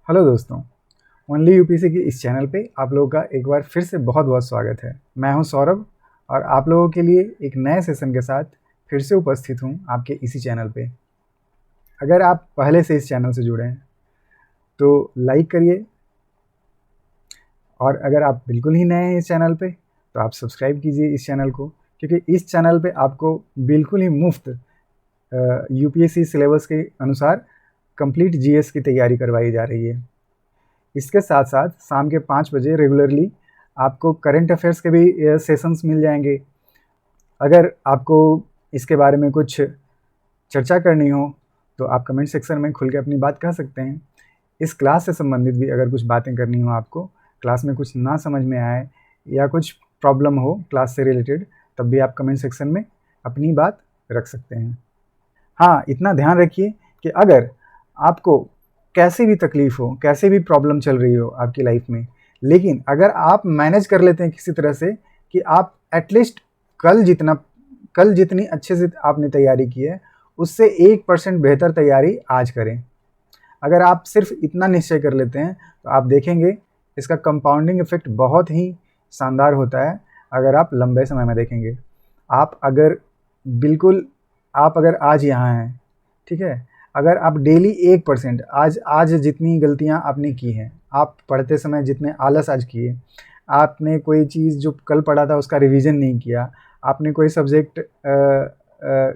Hello दोस्तों, only UPC की इस चैनल पे आप लोगों का एक बार फिर से बहुत बहुत स्वागत है। मैं हूं सौरभ और आप लोगों के लिए एक नए सेशन के साथ फिर से उपस्थित हूं आपके इसी चैनल पे। अगर आप पहले से इस चैनल से जुड़े हैं तो लाइक करिए, और अगर आप बिल्कुल ही नए हैं इस चैनल पे तो आप सब्सक्राइब कीजिए इस चैनल को, क्योंकि इस चैनल पे आपको बिल्कुल ही मुफ्त यूपीएससी सिलेबस के अनुसार कंप्लीट जीएस की तैयारी करवाई जा रही है। इसके साथ साथ शाम के 5 बजे रेगुलरली आपको करंट अफेयर्स के भी सेशंस मिल जाएंगे। अगर आपको इसके बारे में कुछ चर्चा करनी हो तो आप कमेंट सेक्शन में खुल के अपनी बात कह सकते हैं। इस क्लास से संबंधित भी अगर कुछ बातें करनी हो, आपको क्लास में कुछ ना समझ में आए या कुछ प्रॉब्लम हो क्लास से रिलेटेड, तब भी आप कमेंट सेक्शन में अपनी बात रख सकते हैं। हाँ, इतना ध्यान रखिए कि अगर आपको कैसी भी तकलीफ हो, कैसी भी प्रॉब्लम चल रही हो आपकी लाइफ में, लेकिन अगर आप मैनेज कर लेते हैं किसी तरह से कि आप एटलीस्ट कल जितनी अच्छे से आपने तैयारी की है उससे 1% बेहतर तैयारी आज करें। अगर आप सिर्फ इतना निश्चय कर लेते हैं तो आप देखेंगे इसका कंपाउंडिंग इफेक्ट बहुत ही शानदार होता है। अगर आप लंबे समय में देखेंगे, आप अगर बिल्कुल आप अगर आज यहाँ हैं, ठीक है, अगर आप डेली 1% आज जितनी गलतियाँ आपने की हैं, आप पढ़ते समय जितने आलस आज किए, आपने कोई चीज़ जो कल पढ़ा था उसका रिवीजन नहीं किया, आपने कोई सब्जेक्ट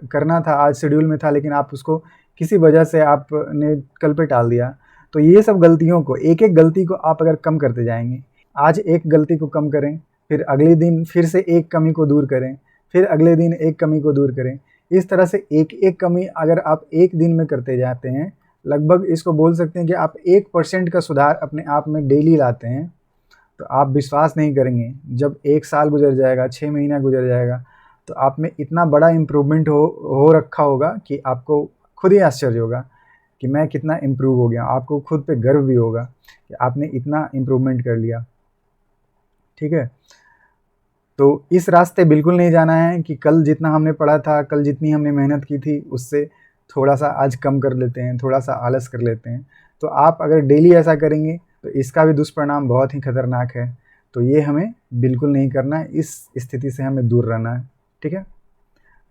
करना था आज शेड्यूल में था लेकिन आप उसको किसी वजह से आपने कल पे टाल दिया, तो ये सब गलतियों को एक एक गलती को आप अगर कम करते जाएंगे, आज एक गलती को कम करें, फिर अगले दिन फिर से एक कमी को दूर करें, फिर अगले दिन एक कमी को दूर करें, इस तरह से एक एक कमी अगर आप एक दिन में करते जाते हैं, लगभग इसको बोल सकते हैं कि आप 1% का सुधार अपने आप में डेली लाते हैं, तो आप विश्वास नहीं करेंगे जब 1 साल गुजर जाएगा, 6 महीना गुजर जाएगा, तो आप में इतना बड़ा इम्प्रूवमेंट हो रखा होगा कि आपको खुद ही आश्चर्य होगा कि मैं कितना इम्प्रूव हो गया। आपको खुद पे गर्व भी होगा कि आपने इतना इम्प्रूवमेंट कर लिया। ठीक है, तो इस रास्ते बिल्कुल नहीं जाना है कि कल जितना हमने पढ़ा था, कल जितनी हमने मेहनत की थी उससे थोड़ा सा आज कम कर लेते हैं, थोड़ा सा आलस कर लेते हैं। तो आप अगर डेली ऐसा करेंगे तो इसका भी दुष्परिणाम बहुत ही खतरनाक है। तो ये हमें बिल्कुल नहीं करना है, इस स्थिति से हमें दूर रहना है। ठीक है,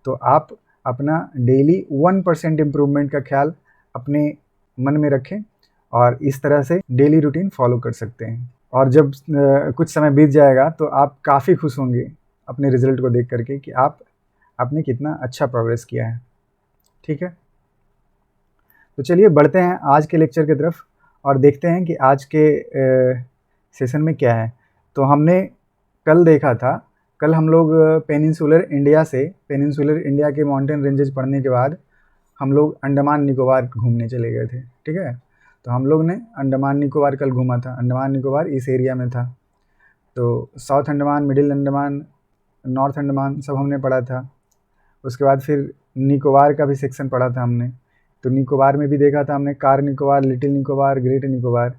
तो आप अपना डेली 1% इम्प्रूवमेंट का ख्याल अपने मन में रखें और इस तरह से डेली रूटीन फॉलो कर सकते हैं। और जब कुछ समय बीत जाएगा तो आप काफ़ी खुश होंगे अपने रिजल्ट को देख करके कि आपने कितना अच्छा प्रोग्रेस किया है। ठीक है, तो चलिए बढ़ते हैं आज के लेक्चर की तरफ और देखते हैं कि आज के सेशन में क्या है। तो हमने कल देखा था, कल हम लोग पेनिनसुलर इंडिया के माउंटेन रेंजेस पढ़ने के बाद हम लोग अंडमान निकोबार घूमने चले गए थे। ठीक है, तो हम लोग ने अंडमान निकोबार कल घूमा था। अंडमान निकोबार इस एरिया में था, तो south Andaman, middle Andaman, north Andaman सब हमने पढ़ा था। उसके बाद फिर निकोबार का भी सेक्शन पढ़ा था हमने। तो निकोबार में भी देखा था हमने car Nicobar, little Nicobar, great Nicobar.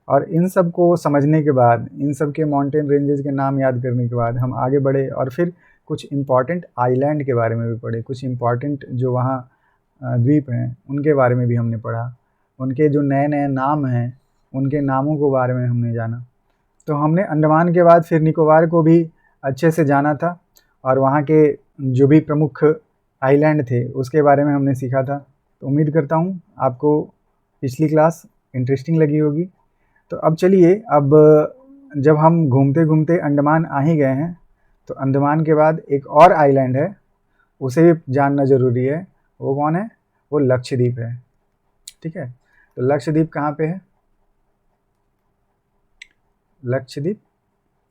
और इन सब को समझने के बाद, इन सब के माउंटेन रेंजेस के नाम याद करने के बाद हम आगे बढ़े और फिर कुछ इम्पॉर्टेंट आइलैंड के बारे में भी पढ़े। कुछ इम्पॉर्टेंट जो वहाँ द्वीप हैं उनके बारे में भी हमने पढ़ा। उनके जो नए नए नाम हैं उनके नामों के बारे में हमने जाना। तो हमने अंडमान के बाद फिर निकोबार को भी अच्छे से जाना था और वहाँ के जो भी प्रमुख आइलैंड थे उसके बारे में हमने सीखा था। तो उम्मीद करता हूँ आपको पिछली क्लास इंटरेस्टिंग लगी होगी। तो अब चलिए, अब जब हम घूमते घूमते अंडमान आ ही गए हैं तो अंडमान के बाद एक और आइलैंड है, उसे भी जानना ज़रूरी है। वो कौन है? वो लक्षद्वीप है। ठीक है, तो लक्षद्वीप कहाँ पे है? लक्षद्वीप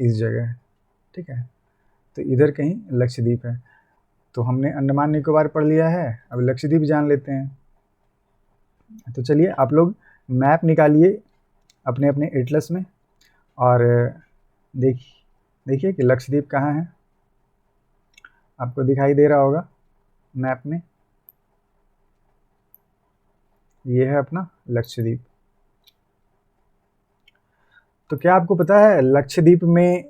इस जगह है। ठीक है, तो इधर कहीं लक्षद्वीप है। तो हमने अंडमान निकोबार पढ़ लिया है, अब लक्षद्वीप जान लेते हैं। तो चलिए आप लोग मैप निकालिए अपने अपने एटलस में और देखिए कि लक्षद्वीप कहाँ है। आपको दिखाई दे रहा होगा मैप में, ये है अपना लक्षद्वीप। तो क्या आपको पता है लक्षद्वीप में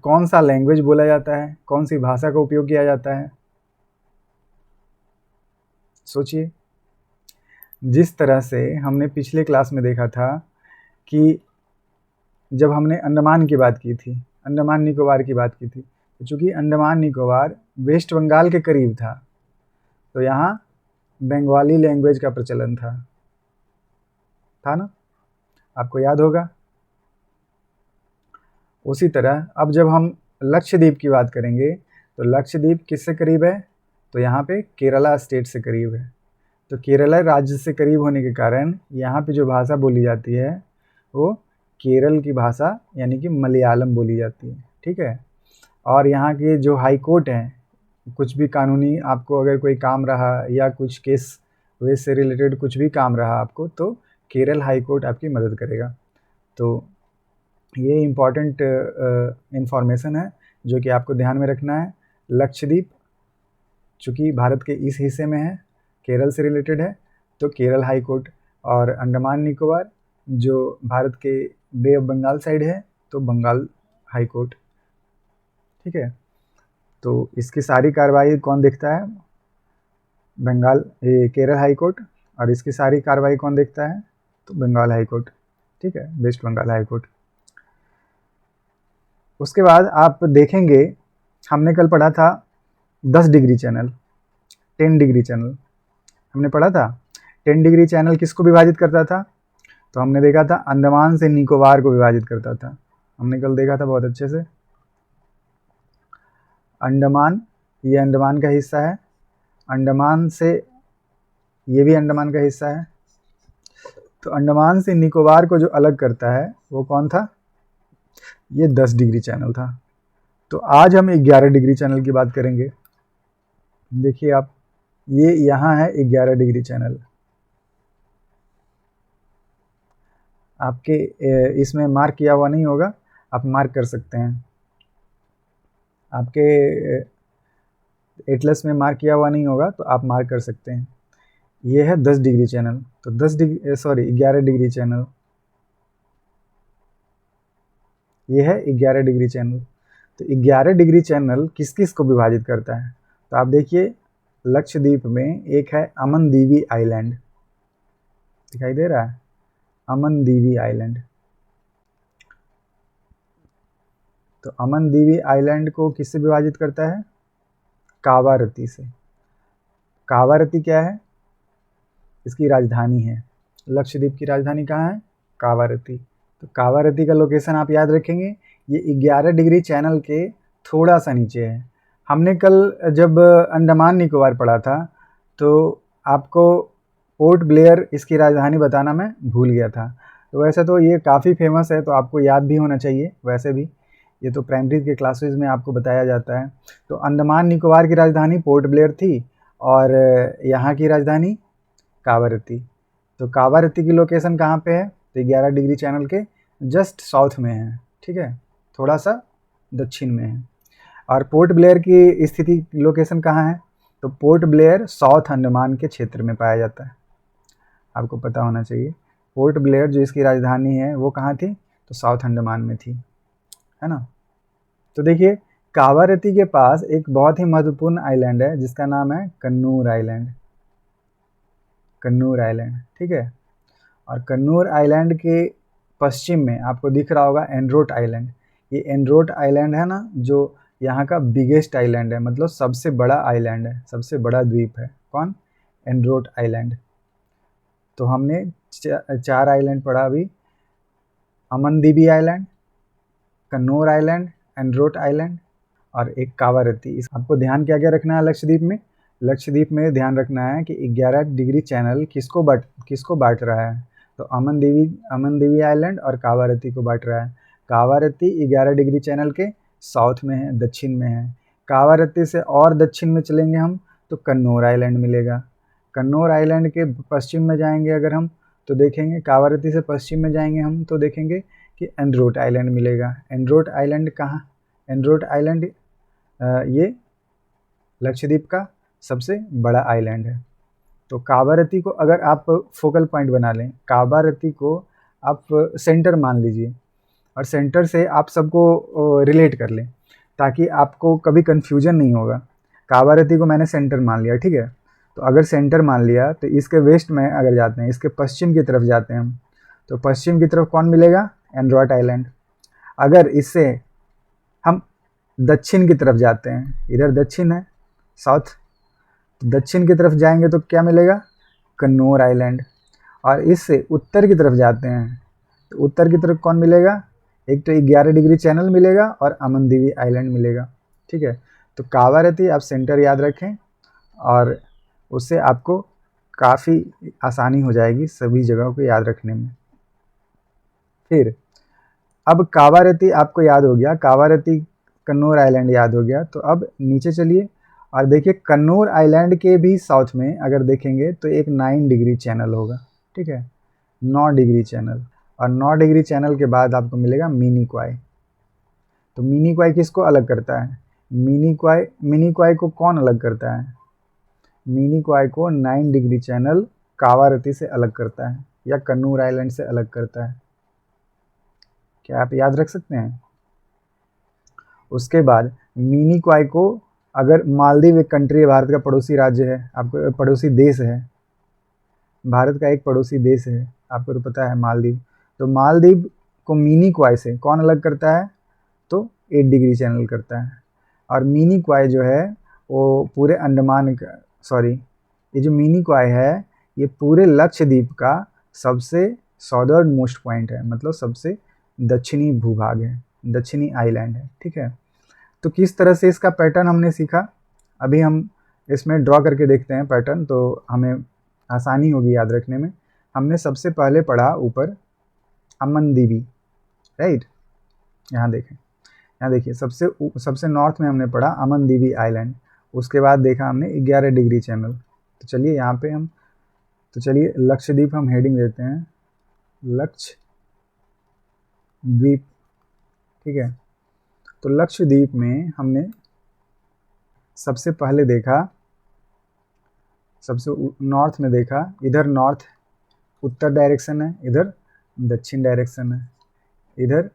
कौन सा लैंग्वेज बोला जाता है, कौन सी भाषा का उपयोग किया जाता है? सोचिए। जिस तरह से हमने पिछले क्लास में देखा था कि जब हमने अंडमान की बात की थी, अंडमान निकोबार की बात की थी, तो चूँकि अंडमान निकोबार वेस्ट बंगाल के करीब था, तो यहाँ बंगाली लैंग्वेज का प्रचलन था ना, आपको याद होगा। उसी तरह अब जब हम लक्षद्वीप की बात करेंगे, तो लक्षद्वीप किससे करीब है, तो यहाँ पे केरला स्टेट से करीब है। तो केरला राज्य से करीब होने के कारण यहाँ पे जो भाषा बोली जाती है वो केरल की भाषा यानी कि मलयालम बोली जाती है, ठीक है। और यहाँ के जो हाई कोर्ट हैं, कुछ भी कानूनी आपको अगर कोई काम रहा या कुछ केस वे से रिलेटेड कुछ भी काम रहा आपको, तो केरल हाई कोर्ट आपकी मदद करेगा। तो ये इम्पॉर्टेंट इंफॉर्मेशन है जो कि आपको ध्यान में रखना है। लक्षद्वीप चूँकि भारत के इस हिस्से में है, केरल से रिलेटेड है, तो केरल हाई कोर्ट, और अंडमान निकोबार जो भारत के बे ऑफ बंगाल साइड है, तो बंगाल हाई कोर्ट, ठीक है। तो इसकी सारी कार्रवाई कौन देखता है, ये केरल हाई कोर्ट, और इसकी सारी कार्रवाई कौन देखता है, तो बंगाल हाई कोर्ट, ठीक है, वेस्ट बंगाल हाई कोर्ट। उसके बाद आप देखेंगे, हमने कल पढ़ा था 10 डिग्री चैनल, 10 डिग्री चैनल हमने पढ़ा था। 10 डिग्री चैनल किसको विभाजित करता था, तो हमने देखा था अंडमान से निकोबार को विभाजित करता था। हमने कल देखा था बहुत अच्छे से। अंडमान, ये अंडमान का हिस्सा है, अंडमान से ये भी अंडमान का हिस्सा है। तो अंडमान से निकोबार को जो अलग करता है वो कौन था, ये 10 डिग्री चैनल था। तो आज हम 11 डिग्री चैनल की बात करेंगे। देखिए आप, ये यहाँ है 11 डिग्री चैनल। आपके इसमें मार्क किया हुआ नहीं होगा, आप मार्क कर सकते हैं। आपके एटलस में मार्क किया हुआ नहीं होगा तो आप मार्क कर सकते हैं। ये है 10 डिग्री चैनल, तो 11 डिग्री चैनल, ये है 11 डिग्री चैनल। तो 11 डिग्री चैनल किस किस को विभाजित करता है, तो आप देखिए लक्षद्वीप में एक है अमनदीवी आइलैंड, दिखाई दे रहा है, अमनदीवी आइलैंड। तो अमनदीवी आइलैंड को किससे विभाजित करता है, कावारती से। कावारती क्या है, इसकी राजधानी है। लक्षद्वीप की राजधानी कहाँ है, कावारती। तो कावारती का लोकेशन आप याद रखेंगे, ये 11 डिग्री चैनल के थोड़ा सा नीचे है। हमने कल जब अंडमान निकोबार पढ़ा था तो आपको पोर्ट ब्लेयर इसकी राजधानी बताना मैं भूल गया था। तो वैसे तो ये काफ़ी फेमस है, तो आपको याद भी होना चाहिए, वैसे भी ये तो प्राइमरी के क्लासेस में आपको बताया जाता है। तो अंडमान निकोबार की राजधानी पोर्ट ब्लेयर थी और यहाँ की राजधानी कावारती। तो कावारती की लोकेशन कहाँ पे है, तो 11 डिग्री चैनल के जस्ट साउथ में है, ठीक है, थोड़ा सा दक्षिण में है। और पोर्ट ब्लेयर की स्थिति लोकेशन कहाँ है, तो पोर्ट ब्लेयर साउथ अंडमान के क्षेत्र में पाया जाता है, आपको पता होना चाहिए। पोर्ट ब्लेयर जो इसकी राजधानी है वो कहाँ थी, तो साउथ अंडमान में थी, है ना। तो देखिए कावारती के पास एक बहुत ही महत्वपूर्ण आइलैंड है जिसका नाम है कन्नूर आइलैंड, कन्नूर आइलैंड, ठीक है। और कन्नूर आइलैंड के पश्चिम में आपको दिख रहा होगा एंड्रोट आइलैंड। ये एंड्रोट आइलैंड है ना, जो यहाँ का बिगेस्ट आइलैंड है, मतलब सबसे बड़ा आइलैंड है, सबसे बड़ा द्वीप है। कौन, एंड्रोट आइलैंड। तो हमने 4 आइलैंड पढ़ा अभी, Amindivi island, Kannur island, Andrott island और एक कावारती। आपको ध्यान क्या क्या रखना है लक्षद्वीप में, लक्षद्वीप में ध्यान रखना है कि 11 डिग्री चैनल किसको बांट रहा है, तो अमनदीवी आइलैंड और कावारती को बांट रहा है। कावारती 11 डिग्री चैनल के साउथ में है, दक्षिण में है। कावारती से और दक्षिण में चलेंगे हम तो कन्नूर आइलैंड मिलेगा। कन्नूर आइलैंड के पश्चिम में जाएंगे अगर हम तो देखेंगे, कावारती से पश्चिम में जाएंगे हम तो देखेंगे कि एंड्रोट आइलैंड मिलेगा। एंड्रोट आइलैंड कहाँ, एंड्रोट आइलैंड ये लक्षद्वीप का सबसे बड़ा आइलैंड है। तो कावारती को अगर आप फोकल पॉइंट बना लें, कावारती को आप सेंटर मान लीजिए और सेंटर से आप सबको रिलेट कर लें ताकि आपको कभी कन्फ्यूजन नहीं होगा। कावारती को मैंने सेंटर मान लिया, ठीक है। तो अगर सेंटर मान लिया तो इसके वेस्ट में अगर जाते हैं, इसके पश्चिम की तरफ जाते हैं हम, तो पश्चिम की तरफ कौन मिलेगा? एंड्रोट आइलैंड। अगर इससे हम दक्षिण की तरफ जाते हैं, इधर दक्षिण है, साउथ, तो दक्षिण की तरफ जाएंगे तो क्या मिलेगा? कन्नौर आइलैंड। और इससे उत्तर की तरफ जाते हैं तो उत्तर की तरफ कौन मिलेगा? एक तो 11 डिग्री चैनल मिलेगा और अमनदीवी आइलैंड मिलेगा। ठीक है, तो कावारती आप सेंटर याद रखें और उससे आपको काफ़ी आसानी हो जाएगी सभी जगहों को याद रखने में। फिर अब कावारती आपको याद हो गया, कावारती कन्नौर आइलैंड याद हो गया, तो अब नीचे चलिए और देखिए कन्नौर आइलैंड के भी साउथ में अगर देखेंगे तो एक 9 डिग्री चैनल होगा। ठीक है, 9 डिग्री चैनल, और 9 डिग्री चैनल के बाद आपको मिलेगा मिनी क्वाई। तो मिनी क्वाई किसको अलग करता है? मिनी क्वाई को कौन अलग करता है? मिनी क्वाई को 9 डिग्री चैनल कावारती से अलग करता है या कन्नौर आइलैंड से अलग करता है। क्या आप याद रख सकते हैं? उसके बाद मिनी क्वाई को, अगर मालदीव एक कंट्री है, भारत का पड़ोसी राज्य है, आपको पड़ोसी देश है, भारत का एक पड़ोसी देश है, आपको तो पता है मालदीव। तो मालदीव को मिनी क्वाई से कौन अलग करता है? तो 8 डिग्री चैनल करता है। और मिनी क्वाई जो है वो पूरे अंडमान का, सॉरी, ये जो मिनी क्वाई है ये पूरे लक्षद्वीप का सबसे सॉदर्न मोस्ट पॉइंट है, मतलब सबसे दक्षिणी भूभाग है, दक्षिणी आइलैंड है। ठीक है, तो किस तरह से इसका पैटर्न हमने सीखा, अभी हम इसमें ड्रॉ करके देखते हैं पैटर्न, तो हमें आसानी होगी याद रखने में। हमने सबसे पहले पढ़ा ऊपर अमनदीवी, राइट, यहाँ देखें, यहाँ देखिए सबसे नॉर्थ में हमने पढ़ा अमनदीवी आइलैंड। उसके बाद देखा हमने 11 डिग्री चैनल। तो चलिए यहाँ पे हम, तो चलिए लक्षद्वीप हम हेडिंग देते हैं, लक्षद्वीप। ठीक है, तो लक्षद्वीप में हमने सबसे पहले देखा, सबसे नॉर्थ में देखा, इधर नॉर्थ उत्तर डायरेक्शन है, इधर दक्षिण डायरेक्शन है, इधर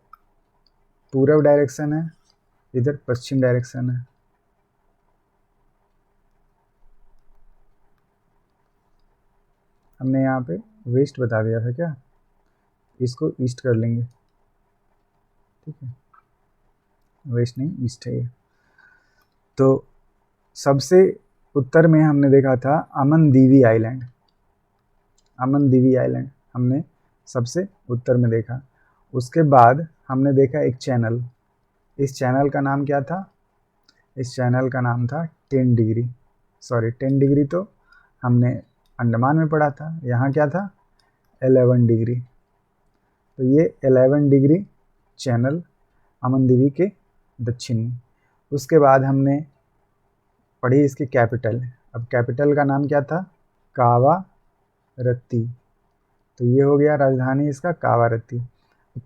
पूर्व डायरेक्शन है, इधर पश्चिम डायरेक्शन है। हमने यहाँ पे वेस्ट बता दिया था क्या, इसको ईस्ट कर लेंगे। ठीक है, वेस्ट नहीं ईस्ट है ये। तो सबसे उत्तर में हमने देखा था अमनदीवी आइलैंड, अमनदीवी आइलैंड हमने सबसे उत्तर में देखा। उसके बाद हमने देखा एक चैनल, इस चैनल का नाम क्या था? इस चैनल का नाम था 10 डिग्री, सॉरी 10 डिग्री तो हमने अंडमान में पढ़ा था, यहाँ क्या था? 11 डिग्री। तो ये 11 डिग्री चैनल अमनदीवी के दक्षिण में। उसके बाद हमने पढ़ी इसकी कैपिटल। अब कैपिटल का नाम क्या था? कावारत्ती। तो ये हो गया राजधानी इसका कावारत्ती।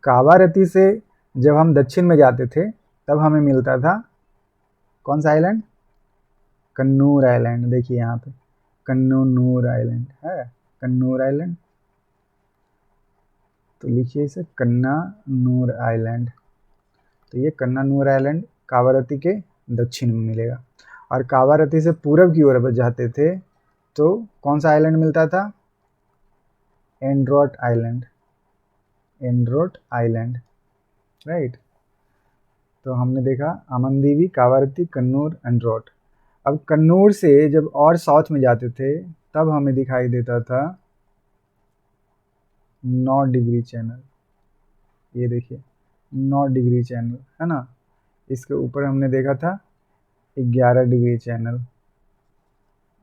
कावारत्ती से जब हम दक्षिण में जाते थे तब हमें मिलता था कौन सा आइलैंड? कन्नौर आइलैंड। देखिए यहाँ पे कन्नौर आइलैंड है, कन्नौर आइलैंड, तो लिखिए इसे कन्नानूर आइलैंड। तो ये कन्नानूर आइलैंड कावारत्ती के दक्षिण में मिलेगा। और कावारत्ती से पूरब की ओर जाते थे तो कौन सा आइलैंड मिलता था? Androth island, Andrott island, right. तो हमने देखा अमनदीवी, कावारत्ती, कन्नौर, एंड्रोट। अब कन्नौर से जब और साउथ में जाते थे तब हमें दिखाई देता था 9 डिग्री चैनल। ये देखिए 9 डिग्री चैनल है ना, इसके ऊपर हमने देखा था 11 डिग्री चैनल।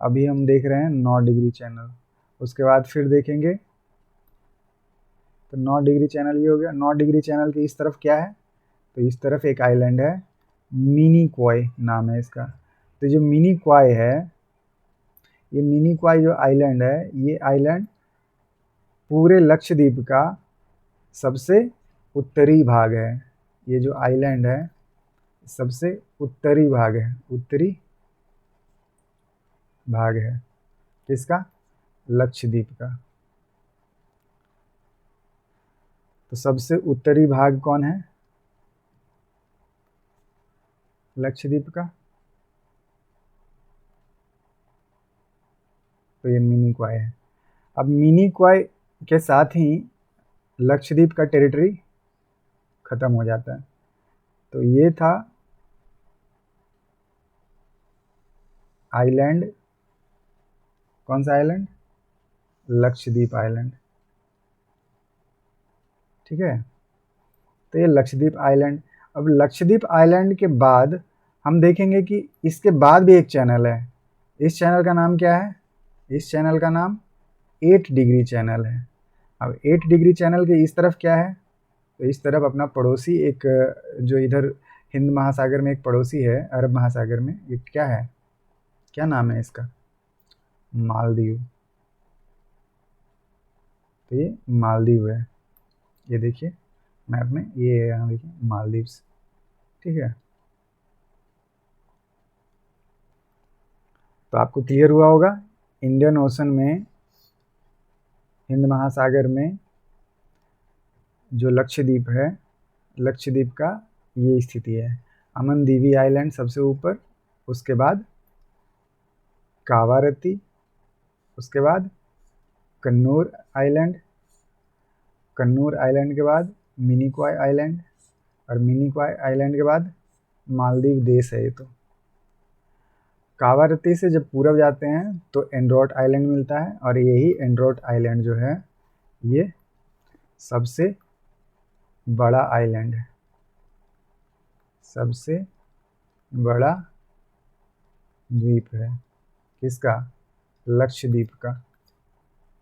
अभी हम देख रहे हैं 9 डिग्री चैनल। उसके बाद फिर देखेंगे तो 9 डिग्री चैनल ये हो गया। 9 डिग्री चैनल के इस तरफ क्या है? तो इस तरफ एक आइलैंड है, मिनी क्वाई नाम है इसका। तो जो मिनी क्वाई है, ये मिनी क्वाई जो आइलैंड है, ये आइलैंड पूरे लक्षद्वीप का सबसे उत्तरी भाग है। ये जो आइलैंड है सबसे उत्तरी भाग है, उत्तरी भाग है किसका? लक्षद्वीप का। तो सबसे उत्तरी भाग कौन है? लक्षद्वीप का। तो ये मिनी क्वाई है। अब मिनी क्वाई के साथ ही लक्षद्वीप का टेरिटरी ख़त्म हो जाता है। तो ये था आइलैंड, कौन सा आइलैंड? लक्षद्वीप आइलैंड, ठीक है। तो ये लक्षद्वीप आइलैंड। अब लक्षद्वीप आइलैंड के बाद हम देखेंगे कि इसके बाद भी एक चैनल है। इस चैनल का नाम क्या है? इस चैनल का नाम 8 डिग्री चैनल है। अब 8 डिग्री चैनल के इस तरफ क्या है? तो इस तरफ अपना पड़ोसी एक, जो इधर हिंद महासागर में एक पड़ोसी है, अरब महासागर में, ये क्या है, क्या नाम है इसका? मालदीव। तो ये मालदीव है, ये देखिए मैप में, ये यहाँ देखिए मालदीव्स, ठीक है। तो आपको क्लियर हुआ होगा, इंडियन ओशन में, हिंद महासागर में जो लक्षद्वीप है, लक्षद्वीप का ये स्थिति है। अमनदीवी आइलैंड सबसे ऊपर, उसके बाद कावारती, उसके बाद कन्नूर आइलैंड, कन्नूर आइलैंड के बाद मिनिकॉय आइलैंड, और मिनिकॉय आइलैंड के बाद मालदीव देश है। ये तो कावारती से जब पूरब जाते हैं तो एंड्रोट आइलैंड मिलता है, और यही एंड्रोट आइलैंड जो है ये सबसे बड़ा आइलैंड है, सबसे बड़ा द्वीप है। किसका? लक्षद्वीप का,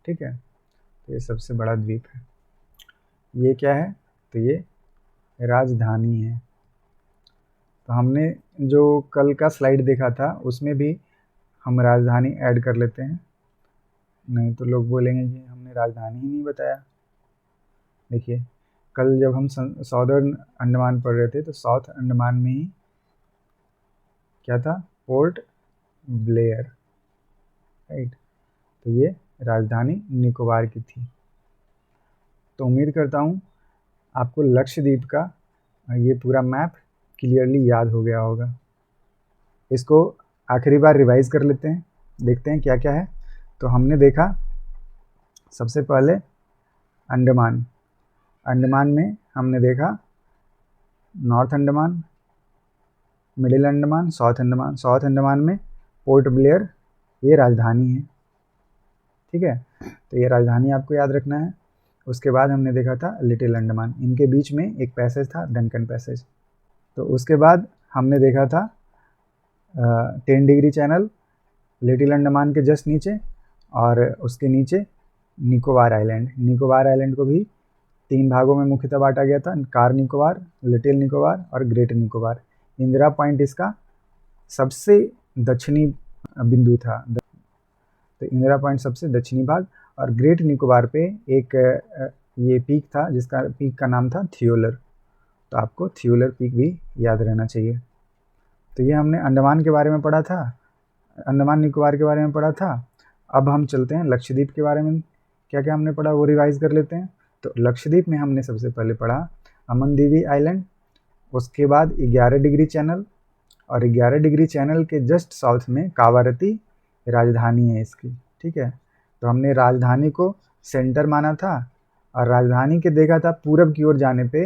ठीक है। तो ये सबसे बड़ा द्वीप है। ये क्या है? तो ये राजधानी है। तो हमने जो कल का स्लाइड देखा था उसमें भी हम राजधानी ऐड कर लेते हैं, नहीं तो लोग बोलेंगे कि हमने राजधानी ही नहीं बताया। देखिए कल जब हम सॉदर्न अंडमान पढ़ रहे थे तो साउथ अंडमान में ही क्या था? Port Blair, right. तो ये राजधानी निकोबार की थी। तो उम्मीद करता हूँ आपको लक्षद्वीप का ये पूरा मैप क्लियरली याद हो गया होगा। इसको आखिरी बार रिवाइज कर लेते हैं, देखते हैं क्या क्या है। तो हमने देखा सबसे पहले अंडमान, अंडमान में हमने देखा north Andaman, middle Andaman, south Andaman. South Andaman में पोर्ट ब्लेयर ये राजधानी है, ठीक है। तो ये राजधानी आपको याद रखना है। उसके बाद हमने देखा था लिटिल अंडमान, इनके बीच में एक पैसेज था, डंकन पैसेज। तो उसके बाद हमने देखा था 10 डिग्री चैनल लिटिल अंडमान के जस्ट नीचे, और उसके नीचे निकोबार आइलैंड। निकोबार आइलैंड को भी 3 भागों में मुख्यतः बांटा गया था, कार निकोबार, लिटिल निकोबार और ग्रेट निकोबार। इंदिरा पॉइंट इसका सबसे दक्षिणी बिंदु था, तो इंदिरा पॉइंट सबसे दक्षिणी भाग। और ग्रेट निकोबार पे एक ये पीक था जिसका पीक का नाम था थियोलर, तो आपको थियोलर पीक भी याद रहना चाहिए। तो ये हमने अंडमान के बारे में पढ़ा था, अंडमान निकोबार के बारे में पढ़ा था। अब हम चलते हैं लक्षद्वीप के बारे में, क्या क्या हमने पढ़ा वो रिवाइज कर लेते हैं। तो लक्षद्वीप में हमने सबसे पहले पढ़ा अमनदीवी आइलैंड, उसके बाद 11 डिग्री चैनल, और 11 डिग्री चैनल के जस्ट साउथ में कावारती राजधानी है इसकी, ठीक है। तो हमने राजधानी को सेंटर माना था, और राजधानी के देखा था पूरब की ओर जाने पे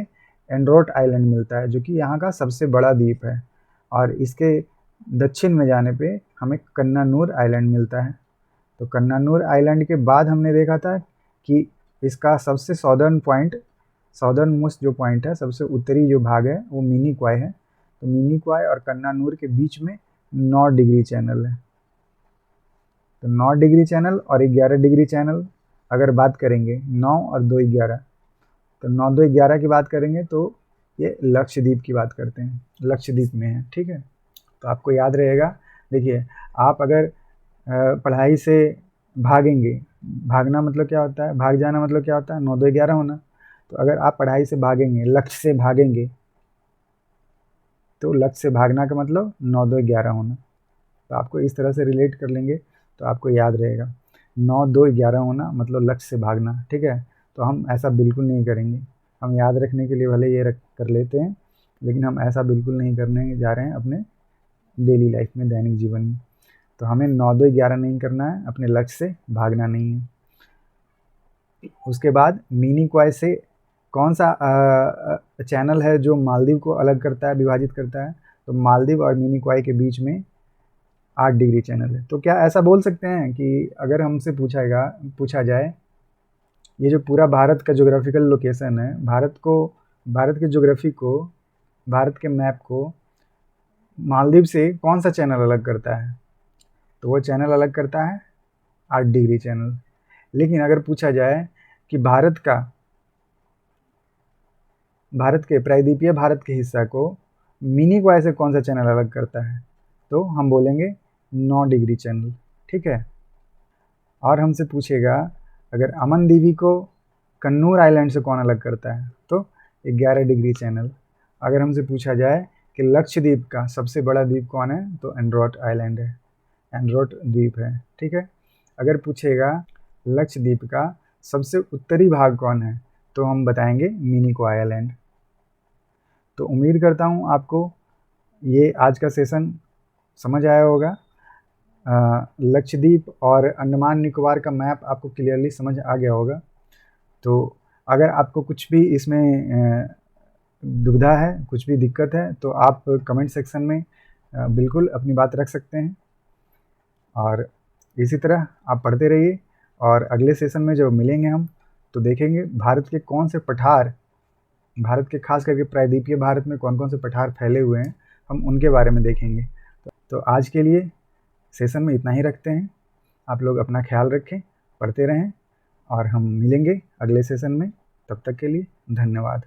एंड्रोट आइलैंड मिलता है जो कि यहाँ का सबसे बड़ा द्वीप है, और इसके दक्षिण में जाने पे हमें कन्नानूर आइलैंड मिलता है। तो कन्नानूर आइलैंड के बाद हमने देखा था कि इसका सबसे सॉदर्न पॉइंट, सॉदर्न मोस्ट जो पॉइंट है, सबसे उत्तरी जो भाग है वो मिनिकॉय है। तो मिनिकॉय और कन्नानूर के बीच में 9 डिग्री चैनल है। तो 9 डिग्री चैनल और 11 डिग्री चैनल अगर बात करेंगे, 9 और 2 11, तो 9 2 11 की बात करेंगे तो ये लक्षद्वीप की बात करते हैं, लक्षद्वीप में है, ठीक है। तो आपको याद रहेगा। देखिए आप अगर पढ़ाई से भागेंगे, भागना मतलब क्या होता है, भाग जाना मतलब क्या होता है, 9 2 11 होना। तो अगर आप पढ़ाई से भागेंगे, लक्ष्य से भागेंगे, तो लक्ष्य से भागना का मतलब 9 2 11 होना। तो आपको इस तरह से रिलेट कर लेंगे तो आपको याद रहेगा, 9 2 11 होना मतलब लक्ष्य से भागना, ठीक है। तो हम ऐसा बिल्कुल नहीं करेंगे, हम याद रखने के लिए भले ये रख कर लेते हैं, लेकिन हम ऐसा बिल्कुल नहीं करने जा रहे हैं अपने डेली लाइफ में, दैनिक जीवन में। तो हमें 9 2 11 नहीं करना है, अपने लक्ष्य से भागना नहीं है। उसके बाद मिनिकॉय से कौन सा चैनल है जो मालदीव को अलग करता है, विभाजित करता है, तो मालदीव और मिनिकॉय के बीच में 8 डिग्री चैनल है। तो क्या ऐसा बोल सकते हैं कि अगर हमसे पूछा जाए ये जो पूरा भारत का ज्योग्राफिकल लोकेशन है, भारत के ज्योग्राफी को, भारत के मैप को मालदीव से कौन सा चैनल अलग करता है, तो वो चैनल अलग करता है 8 डिग्री चैनल। लेकिन अगर पूछा जाए कि भारत के प्रायद्वीपीय भारत के हिस्सा को मिनिकॉय से कौन सा चैनल अलग करता है, तो हम बोलेंगे 9 डिग्री चैनल। ठीक है। और हमसे पूछेगा अगर अमन दीवी को कन्नूर आइलैंड से कौन अलग करता है, तो 11 डिग्री चैनल। अगर हमसे पूछा जाए कि लक्षद्वीप का सबसे बड़ा द्वीप कौन है, तो एंड्रोट आइलैंड है, एंड्रोट द्वीप है। ठीक है। अगर पूछेगा लक्षद्वीप का सबसे उत्तरी भाग कौन है, तो हम बताएंगे मिनिकॉय आइलैंड। तो उम्मीद करता हूँ आपको ये आज का सेशन समझ आया होगा। लक्षद्वीप और अंडमान निकोबार का मैप आपको क्लियरली समझ आ गया होगा। तो अगर आपको कुछ भी इसमें दुविधा है, कुछ भी दिक्कत है, तो आप कमेंट सेक्शन में बिल्कुल अपनी बात रख सकते हैं। और इसी तरह आप पढ़ते रहिए, और अगले सेशन में जब मिलेंगे हम तो देखेंगे भारत के कौन से पठार, भारत के खास करके प्रायद्वीपीय भारत में कौन कौन से पठार फैले हुए हैं, हम उनके बारे में देखेंगे। तो आज के लिए सेशन में इतना ही रखते हैं। आप लोग अपना ख्याल रखें, पढ़ते रहें, और हम मिलेंगे अगले सेशन में। तब तक के लिए धन्यवाद।